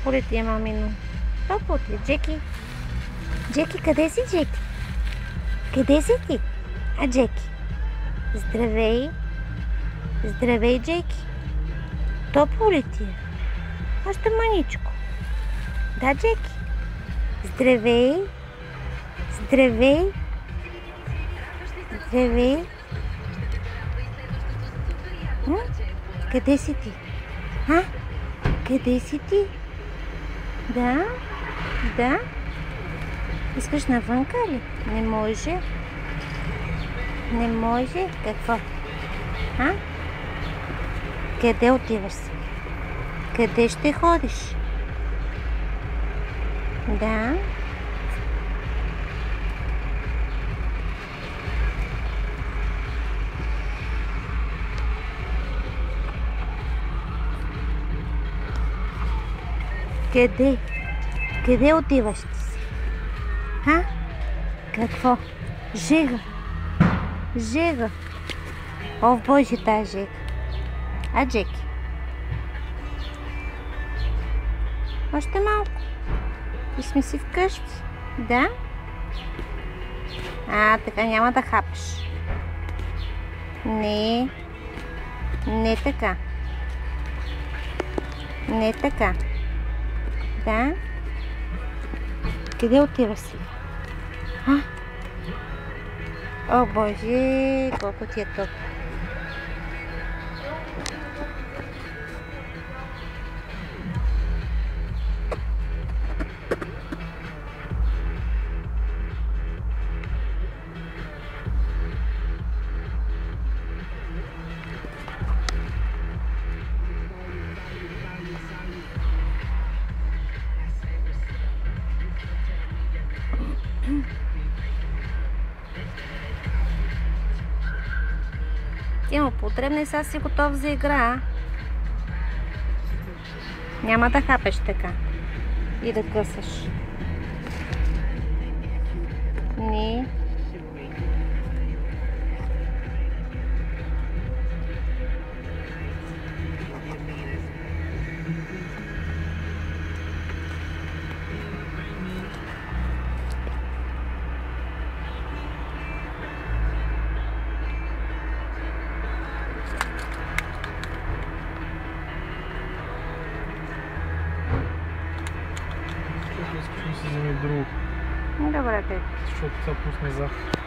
Топло ли ти е, мамино? Топло ти е. Джеки? Джеки, къде си, Джеки? Къде си ти? А, Джеки? Здравей. Здравей, Джеки. Топло ли ти е? Още маничко. Да, Джеки? Здравей. Здравей. Здравей. Къде си ти? А? Къде си ти? Да? Да? Искаш навънка ли? Не може. Не може? Какво? А? Къде отиваш се? Къде ще ходиш? Да? Къде? Къде отиваш ти си? А? Какво? Жега? Жега? О, Боже, тази жега. А, Джеки? Още малко. И сме си вкъщи. Да? А, така няма да хапеш. Не. Не така. Не така. Да? Къде отиваш си? А? О, Боже, колко ти е топло. Ти му потребна и сега си готов за игра. Няма да хапеш така и да късаш. Не. Искаш да си вземе друго. Добре, бе. Защото това пусне захар.